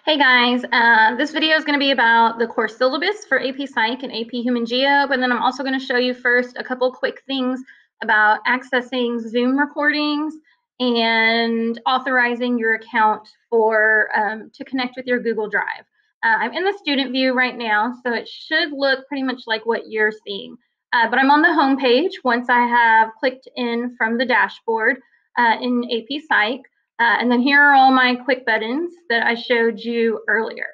Hey guys, this video is going to be about the course syllabus for AP Psych and AP Human Geo, but then I'm also going to show you first a couple quick things about accessing Zoom recordings and authorizing your account for to connect with your Google Drive. I'm in the student view right now, so it should look pretty much like what you're seeing. But I'm on the home page once I have clicked in from the dashboard in AP Psych. And then here are all my quick buttons that I showed you earlier.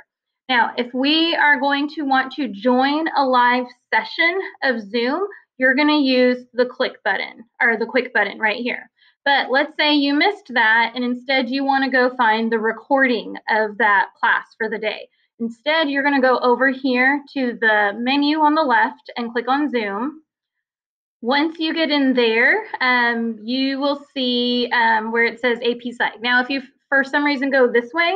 Now, if we are going to want to join a live session of Zoom, you're going to use the click button or the quick button right here. But let's say you missed that and instead you want to go find the recording of that class for the day. Instead, you're going to go over here to the menu on the left and click on Zoom. Once you get in there, you will see where it says AP Psych. Now, if you for some reason go this way,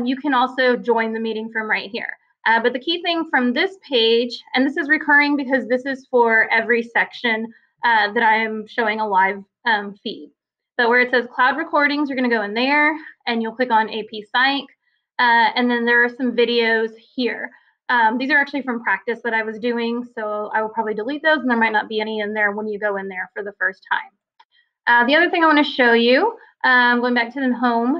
you can also join the meeting from right here. But the key thing from this page, and this is recurring because this is for every section that I am showing a live feed. So where it says cloud recordings, you're going to go in there and you'll click on AP Psych. And then there are some videos here. These are actually from practice that I was doing, so I will probably delete those, and there might not be any in there when you go in there for the first time. The other thing I want to show you, going back to the home,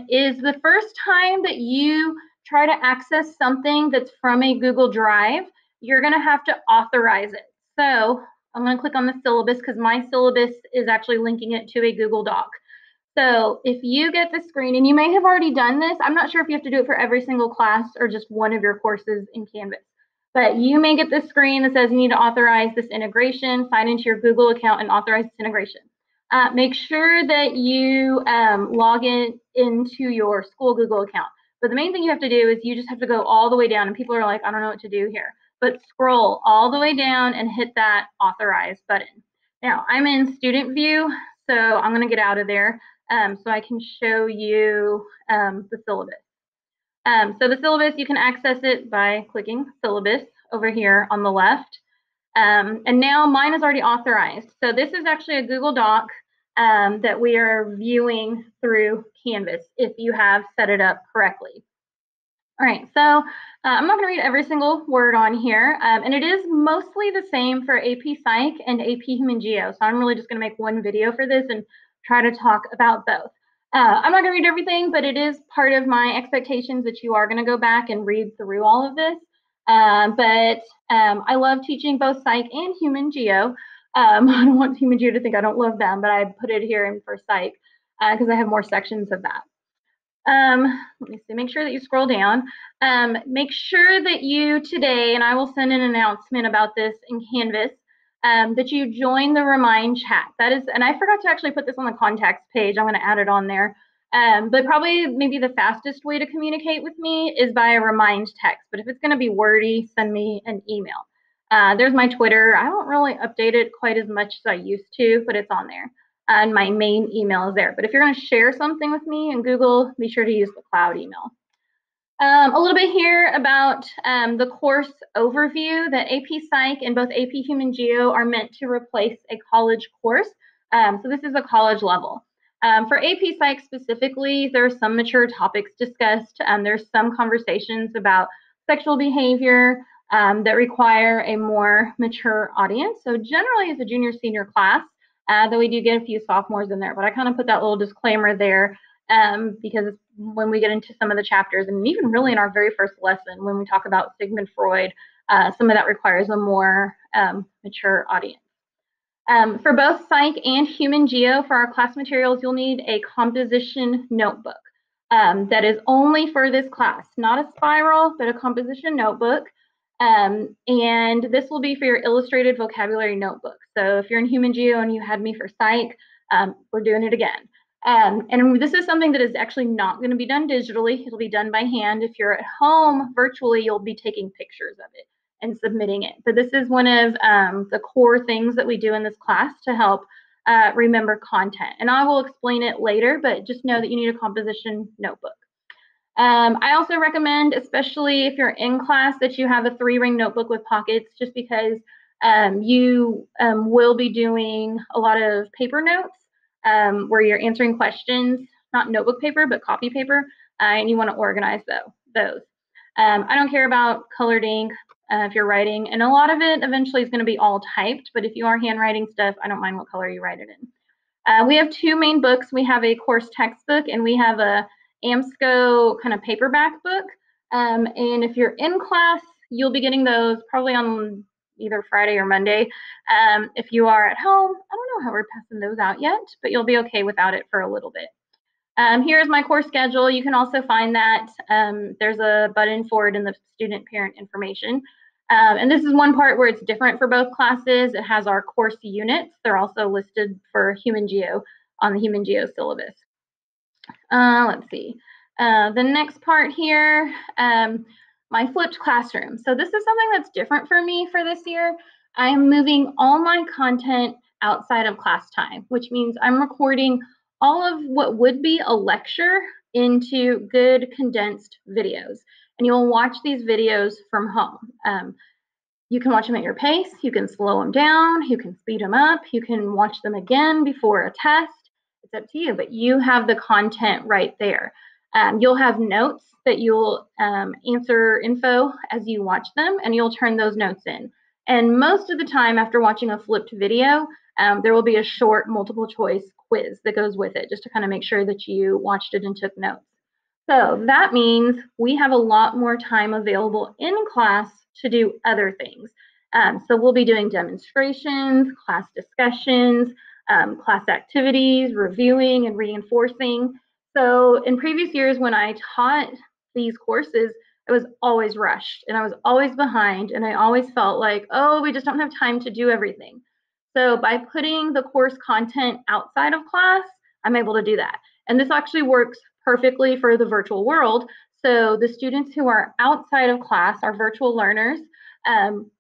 is the first time that you try to access something that's from a Google Drive, you're going to have to authorize it. So I'm going to click on the syllabus because my syllabus is actually linking it to a Google Doc. So if you get the screen, and you may have already done this, I'm not sure if you have to do it for every single class or just one of your courses in Canvas, but you may get this screen that says you need to authorize this integration, sign into your Google account and authorize this integration. Make sure that you log into your school Google account. But the main thing you have to do is you just have to go all the way down, and people are like, I don't know what to do here. But scroll all the way down and hit that authorize button. Now, I'm in student view, so I'm going to get out of there. So I can show you the syllabus. So the syllabus, you can access it by clicking syllabus over here on the left. And now mine is already authorized. So this is actually a Google Doc that we are viewing through Canvas if you have set it up correctly. All right, so I'm not going to read every single word on here, and it is mostly the same for AP Psych and AP Human Geo. So I'm really just going to make one video for this and try to talk about both. I'm not going to read everything, but it is part of my expectations that you are going to go back and read through all of this. But I love teaching both Psych and Human Geo. I don't want Human Geo to think I don't love them, but I put it here in for Psych because I have more sections of that. Let me see, make sure that you scroll down. Make sure that you today, and I will send an announcement about this in Canvas, that you join the Remind chat. That is, and I forgot to actually put this on the contacts page. I'm going to add it on there. But probably maybe the fastest way to communicate with me is by a Remind text. But if it's going to be wordy, send me an email. There's my Twitter. I don't really update it quite as much as I used to, but it's on there. And my main email is there. But if you're going to share something with me in Google, be sure to use the cloud email. A little bit here about the course overview, that AP Psych and both AP Human Geo are meant to replace a college course. So this is a college level. For AP Psych specifically, there are some mature topics discussed. There's some conversations about sexual behavior that require a more mature audience. So generally it's a junior senior class, though we do get a few sophomores in there, but I kind of put that little disclaimer there because when we get into some of the chapters, and even really in our very first lesson, when we talk about Sigmund Freud, some of that requires a more mature audience. For both Psych and Human Geo, for our class materials, you'll need a composition notebook that is only for this class, not a spiral, but a composition notebook. And this will be for your illustrated vocabulary notebook. So if you're in Human Geo and you had me for Psych, we're doing it again. And this is something that is actually not going to be done digitally. It'll be done by hand. If you're at home virtually, you'll be taking pictures of it and submitting it. But this is one of the core things that we do in this class to help remember content. And I will explain it later, but just know that you need a composition notebook. I also recommend, especially if you're in class, that you have a 3-ring notebook with pockets, just because you will be doing a lot of paper notes where you're answering questions, not notebook paper, but copy paper. and you want to organize those. I don't care about colored ink if you're writing, and a lot of it eventually is going to be all typed, but if you are handwriting stuff, I don't mind what color you write it in. We have two main books. We have a course textbook and we have a AMSCO kind of paperback book. And if you're in class, you'll be getting those probably on either Friday or Monday. If you are at home, I don't know how we're passing those out yet, but you'll be okay without it for a little bit. Here's my course schedule. You can also find that. There's a button for it in the student parent information. And this is one part where it's different for both classes. It has our course units. They're also listed for Human Geo on the Human Geo syllabus. Let's see. The next part here, my flipped classroom. So this is something that's different for me for this year. I'm moving all my content outside of class time, which means I'm recording all of what would be a lecture into good condensed videos. And you'll watch these videos from home. You can watch them at your pace, you can slow them down, you can speed them up, you can watch them again before a test. It's up to you, but you have the content right there. You'll have notes that you'll answer info as you watch them, and you'll turn those notes in. And most of the time after watching a flipped video, there will be a short multiple choice quiz that goes with it, just to kind of make sure that you watched it and took notes. So that means we have a lot more time available in class to do other things. So we'll be doing demonstrations, class discussions, class activities, reviewing and reinforcing. So in previous years when I taught these courses, I was always rushed and I was always behind and I always felt like, oh, we just don't have time to do everything. So by putting the course content outside of class, I'm able to do that. And this actually works perfectly for the virtual world. So the students who are outside of class, our virtual learners,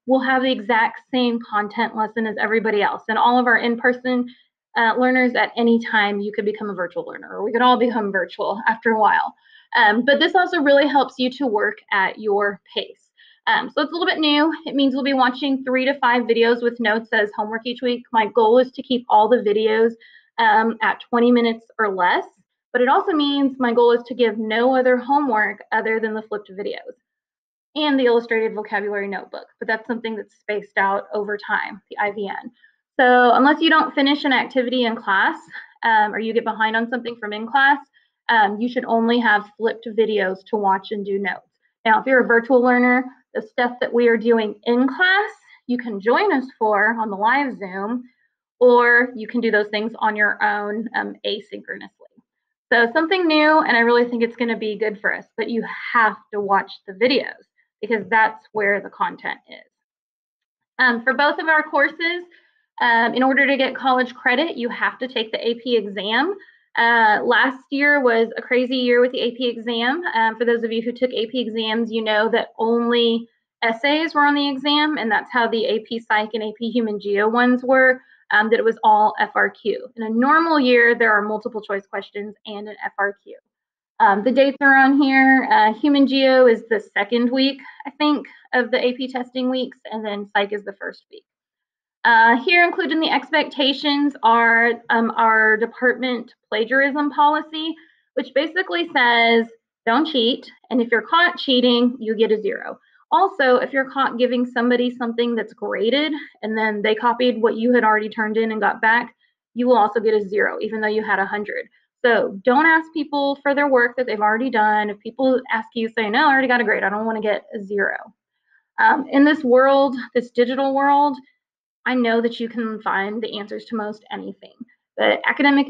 will have the exact same content lesson as everybody else. And all of our in-person learners, at any time, you could become a virtual learner, or we could all become virtual after a while. But this also really helps you to work at your pace. So it's a little bit new. It means we'll be watching 3 to 5 videos with notes as homework each week. My goal is to keep all the videos at 20 minutes or less. But it also means my goal is to give no other homework other than the flipped videos and the illustrated vocabulary notebook. But that's something that's spaced out over time, the IVN. So unless you don't finish an activity in class or you get behind on something from in class, you should only have flipped videos to watch and do notes. Now, if you're a virtual learner, the stuff that we are doing in class, you can join us for on the live Zoom, or you can do those things on your own asynchronously. So something new, and I really think it's going to be good for us, but you have to watch the videos because that's where the content is. For both of our courses, in order to get college credit, you have to take the AP exam. Last year was a crazy year with the AP exam. For those of you who took AP exams, you know that only essays were on the exam, and that's how the AP Psych and AP Human Geo ones were, that it was all FRQ. In a normal year, there are multiple choice questions and an FRQ. The dates are on here. Human Geo is the second week, I think, of the AP testing weeks, and then Psych is the first week. Here included in the expectations are our department plagiarism policy, which basically says don't cheat, and if you're caught cheating, you get a 0. Also, if you're caught giving somebody something that's graded and then they copied what you had already turned in and got back, you will also get a 0, even though you had 100. So don't ask people for their work that they've already done. If people ask you, say, no, I already got a grade, I don't want to get a 0. In this world, this digital world, I know that you can find the answers to most anything, but academic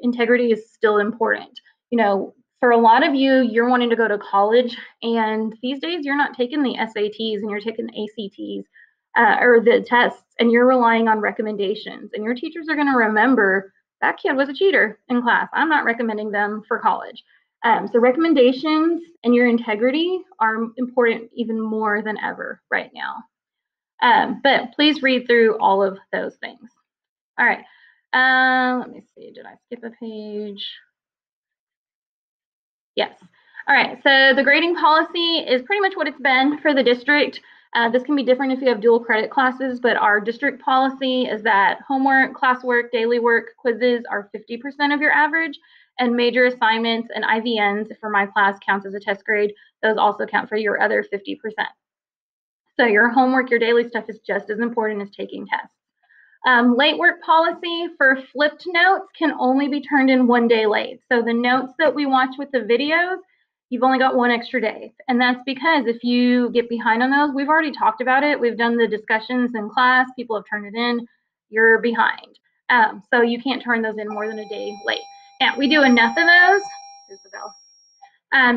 integrity is still important. You know, for a lot of you, you're wanting to go to college, and these days you're not taking the SATs and you're taking the ACTs or the tests, and you're relying on recommendations. And your teachers are going to remember that kid was a cheater in class. I'm not recommending them for college. So recommendations and your integrity are important even more than ever right now. But please read through all of those things. All right. Let me see. Did I skip a page? Yes. All right. So the grading policy is pretty much what it's been for the district. This can be different if you have dual credit classes, but our district policy is that homework, classwork, daily work, quizzes are 50% of your average, And major assignments and IVNs for my class counts as a test grade. Those also count for your other 50%. So your homework, your daily stuff is just as important as taking tests. Late work policy for flipped notes can only be turned in 1 day late. So the notes that we watch with the videos, you've only got 1 extra day. And that's because if you get behind on those, we've already talked about it. We've done the discussions in class. People have turned it in. You're behind. So you can't turn those in more than a day late. Now, we do enough of those, here's the bell,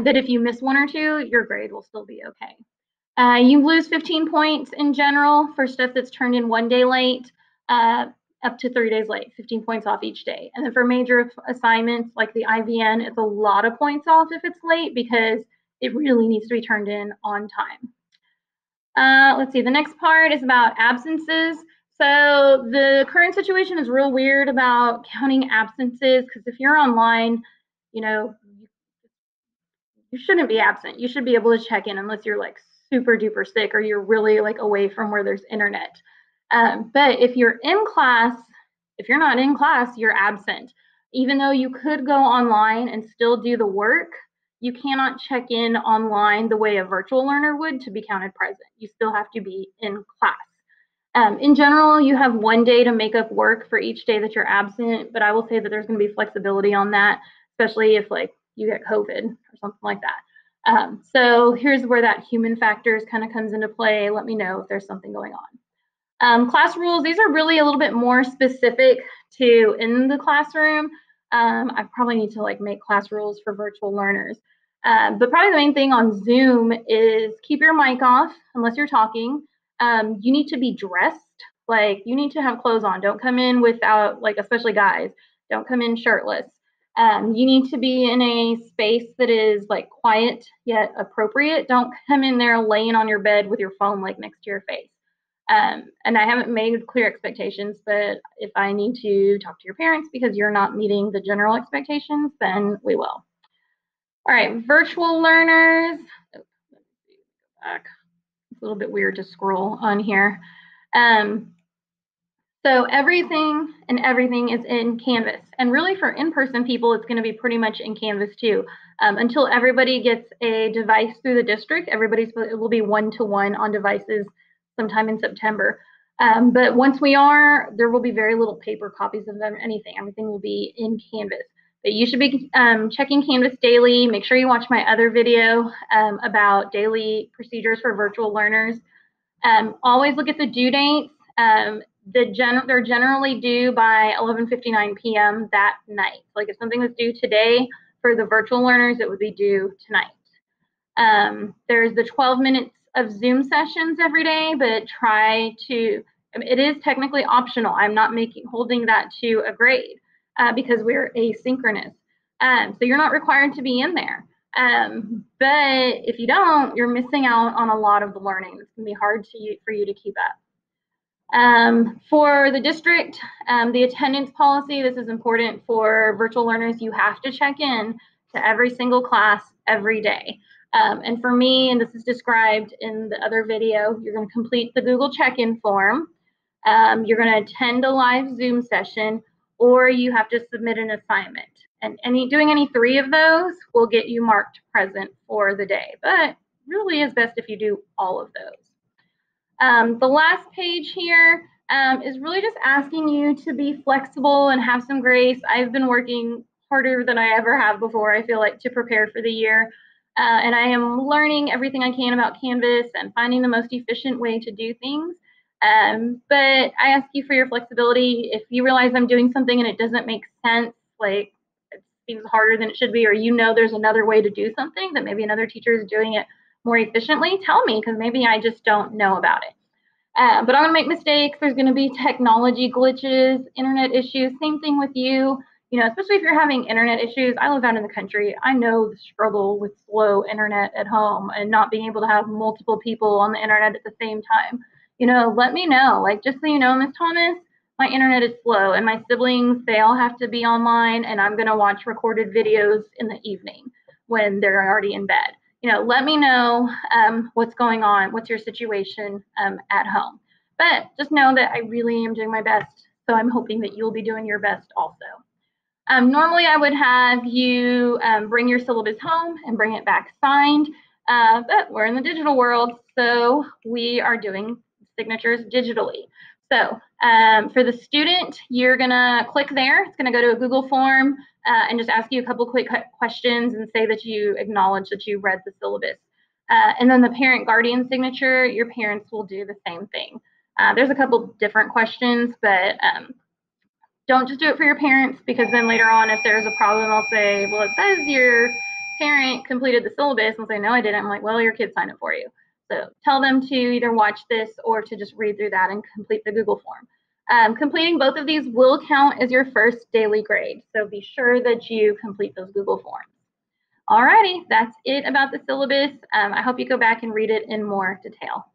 that if you miss 1 or 2, your grade will still be okay. You lose 15 points in general for stuff that's turned in 1 day late, up to 3 days late, 15 points off each day. And then for major assignments like the IVN, it's a lot of points off if it's late because it really needs to be turned in on time. Let's see, the next part is about absences. So the current situation is real weird about counting absences because if you're online, you know, you shouldn't be absent. You should be able to check in unless you're like super duper sick or you're really like away from where there's internet. But if you're in class, if you're not in class, you're absent. Even though you could go online and still do the work, you cannot check in online the way a virtual learner would to be counted present. You still have to be in class. In general, you have 1 day to make up work for each day that you're absent, but I will say that there's going to be flexibility on that, especially if like you get COVID or something like that. So here's where that human factors kind of comes into play. Let me know if there's something going on. Class rules, these are really a little bit more specific to in the classroom. I probably need to like make class rules for virtual learners. But probably the main thing on Zoom is keep your mic off unless you're talking. You need to be dressed, like you need to have clothes on. Don't come in without, like especially guys, don't come in shirtless. You need to be in a space that is like quiet yet appropriate. Don't come in there laying on your bed with your phone like next to your face. And I haven't made clear expectations, but if I need to talk to your parents because you're not meeting the general expectations, then we will. All right, virtual learners. Oh, let me see, go back. It's a little bit weird to scroll on here. So everything is in Canvas. And really for in-person people, it's going to be pretty much in Canvas too. Until everybody gets a device through the district, it will be one-to-one on devices sometime in September. But once we are, there will be very little paper copies of them, anything. Everything will be in Canvas. But you should be checking Canvas daily. Make sure you watch my other video about daily procedures for virtual learners. Always look at the due dates. They're generally due by 11:59 p.m. that night. Like if something was due today for the virtual learners, it would be due tonight. There's the 12 minutes of Zoom sessions every day, but it is technically optional. I'm not holding that to a grade because we're asynchronous. So you're not required to be in there. But if you don't, you're missing out on a lot of the learning. It's going to be hard for you to keep up. For the district, the attendance policy, this is important for virtual learners. You have to check in to every single class every day. And for me, and this is described in the other video, you're going to complete the Google check-in form. You're going to attend a live Zoom session, or you have to submit an assignment. And doing any 3 of those will get you marked present for the day, but really is best if you do all of those. The last page here is really just asking you to be flexible and have some grace. I've been working harder than I ever have before, I feel like, to prepare for the year. And I am learning everything I can about Canvas and finding the most efficient way to do things. But I ask you for your flexibility. If you realize I'm doing something and it doesn't make sense, like it seems harder than it should be, or there's another way to do something that maybe another teacher is doing it more efficiently, tell me, because maybe I just don't know about it. But I'm going to make mistakes. There's going to be technology glitches, internet issues, same thing with you. Especially if you're having internet issues. I live out in the country. I know the struggle with slow internet at home and not being able to have multiple people on the internet at the same time. Let me know. Like, just so you know, Miss Thomas, my internet is slow and my siblings, they all have to be online and I'm going to watch recorded videos in the evening when they're already in bed. Let me know what's going on, what's your situation at home. But just know that I really am doing my best. So I'm hoping that you'll be doing your best also. Normally, I would have you bring your syllabus home and bring it back signed, but we're in the digital world, so we are doing signatures digitally. So for the student, you're going to click there. It's going to go to a Google form and just ask you a couple quick questions and say that you acknowledge that you read the syllabus. And then the parent guardian signature, your parents will do the same thing. There's a couple different questions, but don't just do it for your parents, because then later on, if there's a problem, I'll say, well, it says your parent completed the syllabus, and say, no, I didn't. I'm like, well, your kid signed it for you. So tell them to either watch this or to just read through that and complete the Google form. Completing both of these will count as your first daily grade. So be sure that you complete those Google forms. Alrighty, that's it about the syllabus. I hope you go back and read it in more detail.